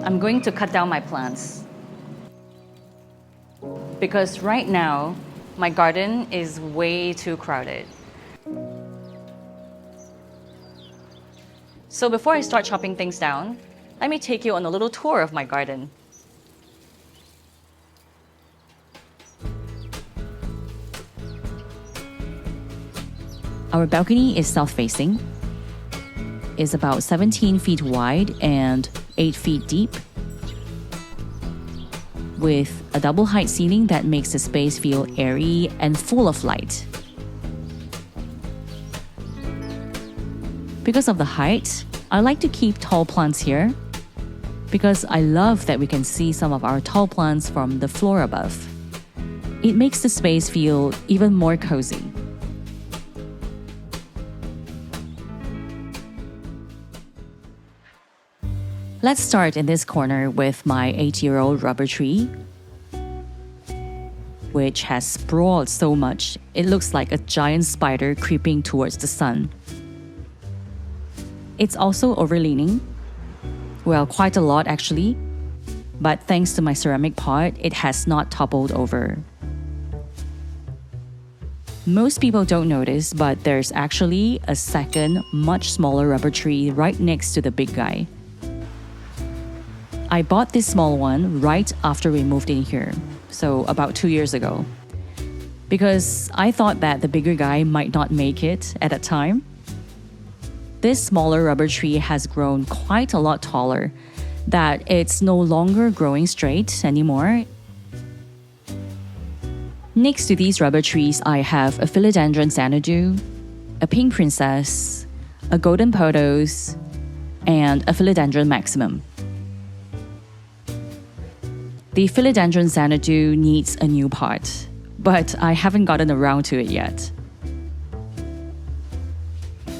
I'm going to cut down my plants because right now my garden is way too crowded. So before I start chopping things down, let me take you on a little tour of my garden. Our balcony is south-facing. It's about 17 feet wide and 8 feet deep, with a double height ceiling that makes the space feel airy and full of light. Because of the height, I like to keep tall plants here because I love that we can see some of our tall plants from the floor above. It makes the space feel even more cozy. Let's start in this corner with my 8-year-old rubber tree, which has sprawled so much it looks like a giant spider creeping towards the sun. It's also overleaning. Well, quite a lot actually, but thanks to my ceramic pot, it has not toppled over. Most people don't notice, but there's actually a second, much smaller rubber tree right next to the big guy. I bought this small one right after we moved in here, so about 2 years ago, because I thought that the bigger guy might not make it at that time. This smaller rubber tree has grown quite a lot taller, that it's no longer growing straight anymore. Next to these rubber trees, I have a philodendron xanadu, a pink princess, a golden pothos, and a philodendron maximum. The philodendron xanadu needs a new pot, but I haven't gotten around to it yet.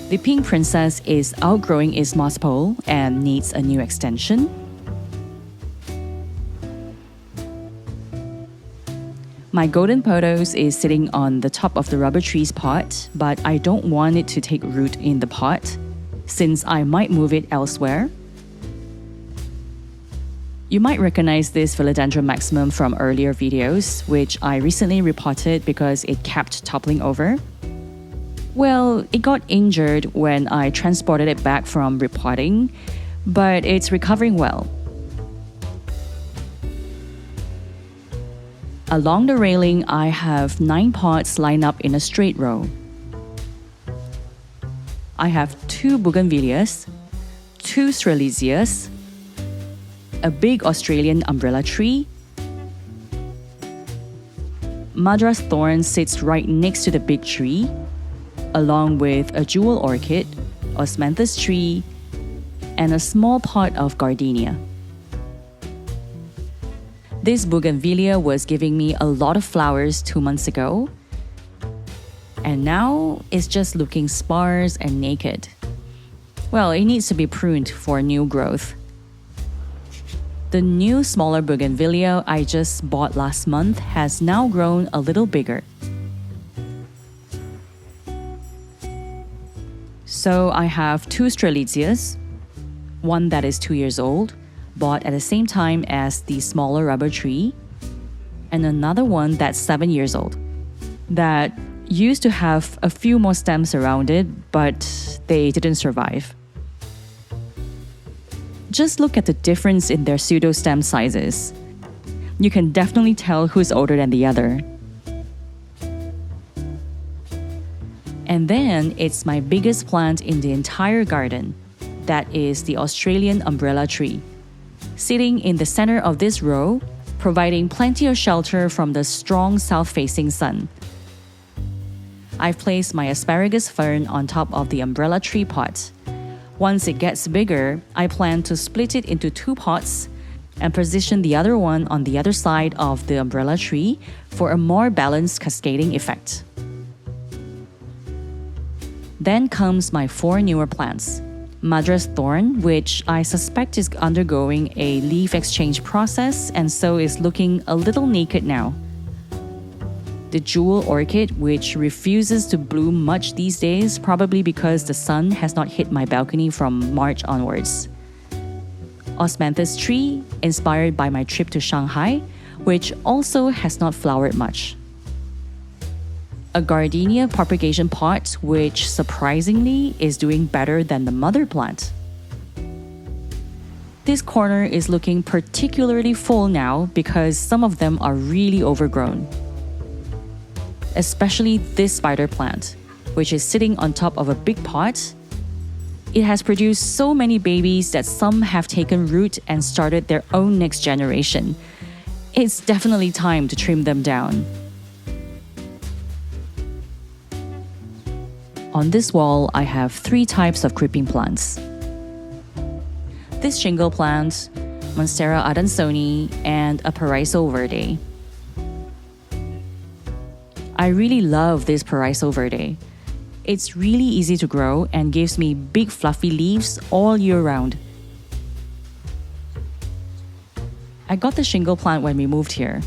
The pink princess is outgrowing its moss pole and needs a new extension. My golden pothos is sitting on the top of the rubber tree's pot, but I don't want it to take root in the pot, since I might move it elsewhere. You might recognize this philodendron maximum from earlier videos, which I recently repotted because it kept toppling over. Well, it got injured when I transported it back from repotting, but it's recovering well. Along the railing, I have 9 pots lined up in a straight row. I have 2 bougainvilleas, 2 strelitzias, a big Australian umbrella tree. Madras thorn sits right next to the big tree, along with a jewel orchid, osmanthus tree, and a small pot of gardenia. This bougainvillea was giving me a lot of flowers 2 months ago, and now it's just looking sparse and naked. Well, it needs to be pruned for new growth. The new smaller bougainvillea I just bought last month has now grown a little bigger. So I have 2 strelitzias, one that is 2 years old, bought at the same time as the smaller rubber tree, and another one that's 7 years old, that used to have a few more stems around it, but they didn't survive. Just look at the difference in their pseudo-stem sizes. You can definitely tell who's older than the other. And then it's my biggest plant in the entire garden. That is the Australian umbrella tree, sitting in the center of this row, providing plenty of shelter from the strong south-facing sun. I've placed my asparagus fern on top of the umbrella tree pot. Once it gets bigger, I plan to split it into 2 pots and position the other one on the other side of the umbrella tree for a more balanced cascading effect. Then comes my 4 newer plants. Madras thorn, which I suspect is undergoing a leaf exchange process and so is looking a little naked now. The jewel orchid, which refuses to bloom much these days, probably because the sun has not hit my balcony from March onwards. Osmanthus tree, inspired by my trip to Shanghai, which also has not flowered much. A gardenia propagation pot, which surprisingly is doing better than the mother plant. This corner is looking particularly full now because some of them are really overgrown. Especially this spider plant, which is sitting on top of a big pot. It has produced so many babies that some have taken root and started their own next generation. It's definitely time to trim them down. On this wall, I have 3 types of creeping plants. This shingle plant, Monstera adansoni, and a Paraiso verde. I really love this Paraiso verde. It's really easy to grow and gives me big fluffy leaves all year round. I got the shingle plant when we moved here.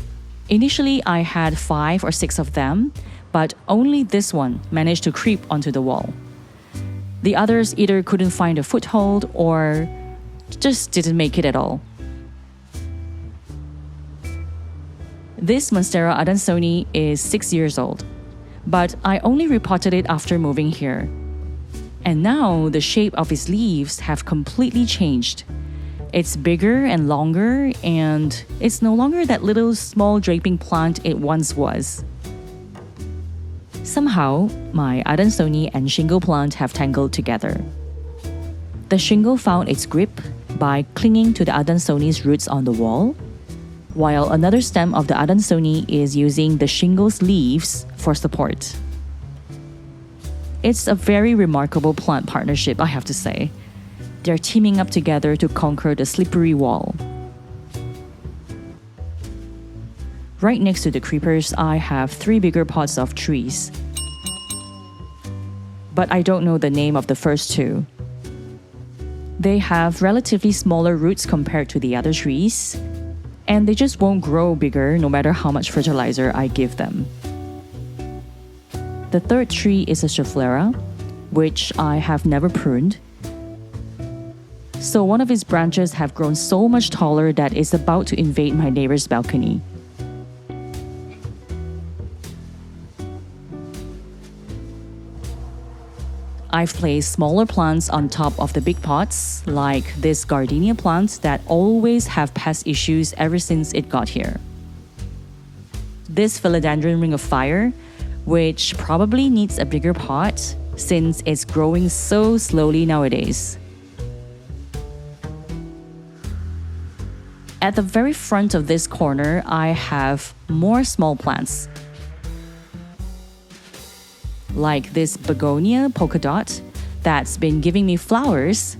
Initially, I had 5 or 6 of them, but only this one managed to creep onto the wall. The others either couldn't find a foothold or just didn't make it at all. This Monstera adansoni is 6 years old, but I only repotted it after moving here. And now the shape of its leaves have completely changed. It's bigger and longer, and it's no longer that little small draping plant it once was. Somehow, my adansoni and shingle plant have tangled together. The shingle found its grip by clinging to the adansoni's roots on the wall, while another stem of the adansoni is using the shingle's leaves for support. It's a very remarkable plant partnership, I have to say. They're teaming up together to conquer the slippery wall. Right next to the creepers, I have 3 bigger pots of trees. But I don't know the name of the first 2. They have relatively smaller roots compared to the other trees, and they just won't grow bigger no matter how much fertilizer I give them. The third tree is a Schefflera, which I have never pruned. So one of its branches have grown so much taller that it's about to invade my neighbor's balcony. I've placed smaller plants on top of the big pots, like this gardenia plant that always have pest issues ever since it got here. This philodendron ring of fire, which probably needs a bigger pot since it's growing so slowly nowadays. At the very front of this corner, I have more small plants, like this begonia polka dot that's been giving me flowers,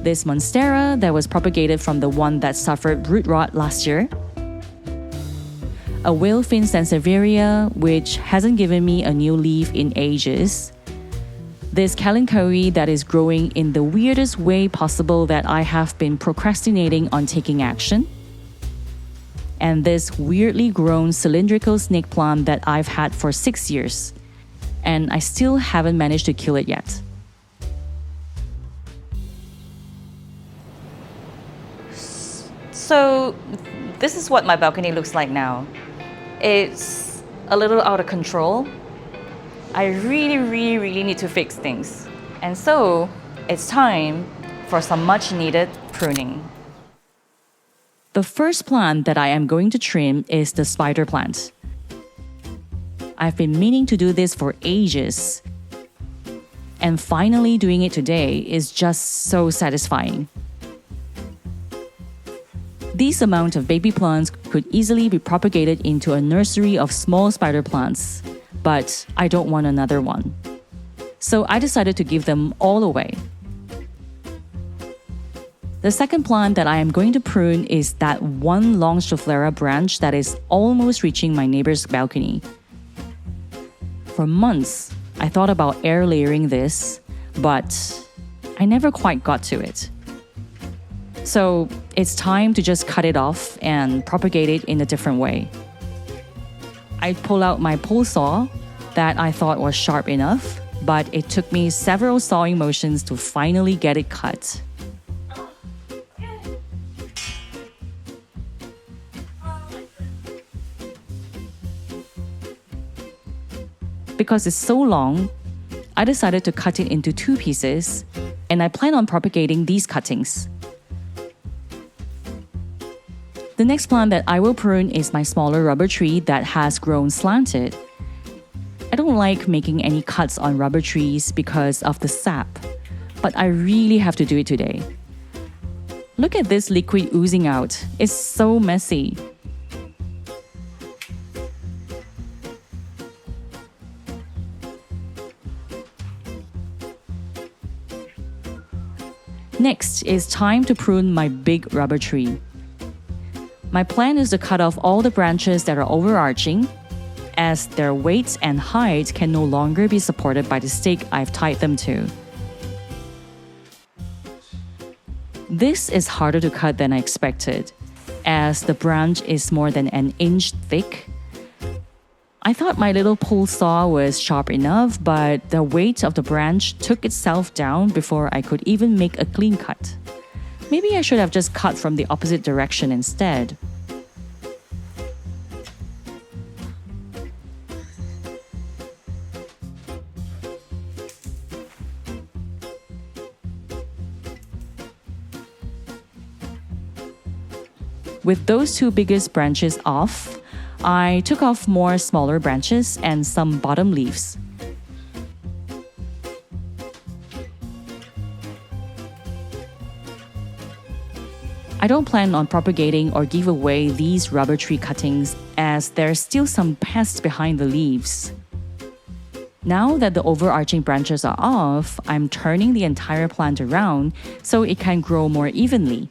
this monstera that was propagated from the one that suffered root rot last year, a whalefin sansevieria which hasn't given me a new leaf in ages, this kalanchoe that is growing in the weirdest way possible that I have been procrastinating on taking action, and this weirdly grown cylindrical snake plant that I've had for 6 years, and I still haven't managed to kill it yet. So this is what my balcony looks like now. It's a little out of control. I really need to fix things. And so it's time for some much needed pruning. The first plant that I am going to trim is the spider plant. I've been meaning to do this for ages, and finally doing it today is just so satisfying. This amount of baby plants could easily be propagated into a nursery of small spider plants, but I don't want another one. So I decided to give them all away. The second plant that I am going to prune is that one long Schefflera branch that is almost reaching my neighbor's balcony. For months, I thought about air layering this, but I never quite got to it. So it's time to just cut it off and propagate it in a different way. I pull out my pull saw that I thought was sharp enough, but it took me several sawing motions to finally get it cut. Because it's so long, I decided to cut it into 2 pieces, and I plan on propagating these cuttings. The next plant that I will prune is my smaller rubber tree that has grown slanted. I don't like making any cuts on rubber trees because of the sap, but I really have to do it today. Look at this liquid oozing out. It's so messy. Next, it's time to prune my big rubber tree. My plan is to cut off all the branches that are overarching, as their weight and height can no longer be supported by the stake I've tied them to. This is harder to cut than I expected, as the branch is more than an inch thick. I thought my little pull saw was sharp enough, but the weight of the branch took itself down before I could even make a clean cut. Maybe I should have just cut from the opposite direction instead. With those 2 biggest branches off, I took off more smaller branches and some bottom leaves. I don't plan on propagating or give away these rubber tree cuttings as there's still some pests behind the leaves. Now that the overarching branches are off, I'm turning the entire plant around so it can grow more evenly.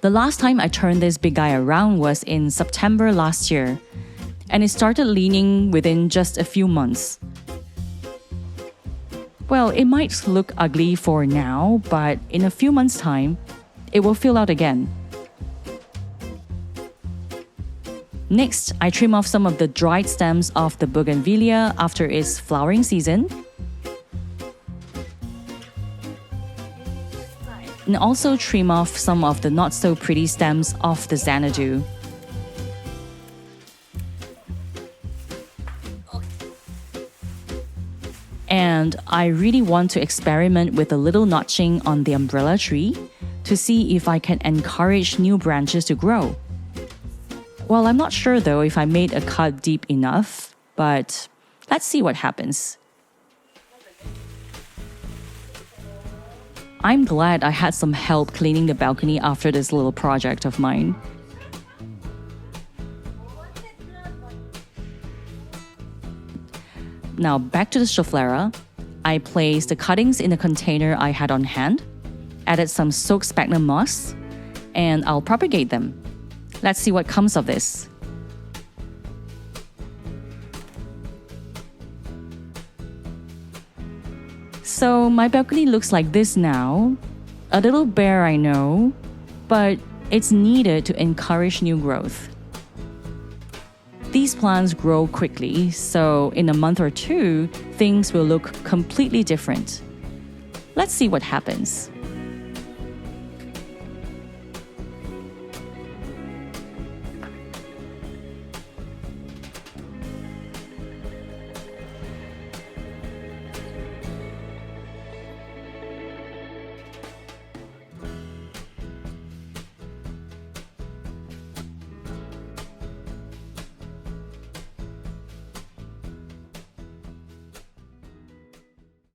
The last time I turned this big guy around was in September last year, and it started leaning within just a few months. Well, it might look ugly for now, but in a few months' time, it will fill out again. Next, I trim off some of the dried stems of the bougainvillea after its flowering season, and also trim off some of the not-so-pretty stems of the Xanadu. And I really want to experiment with a little notching on the umbrella tree to see if I can encourage new branches to grow. Well, I'm not sure though if I made a cut deep enough, but let's see what happens. I'm glad I had some help cleaning the balcony after this little project of mine. Now back to the Schefflera. I placed the cuttings in the container I had on hand, added some soaked sphagnum moss, and I'll propagate them. Let's see what comes of this. So my balcony looks like this now. A little bare, I know, but it's needed to encourage new growth. These plants grow quickly, so in a month or 2, things will look completely different. Let's see what happens.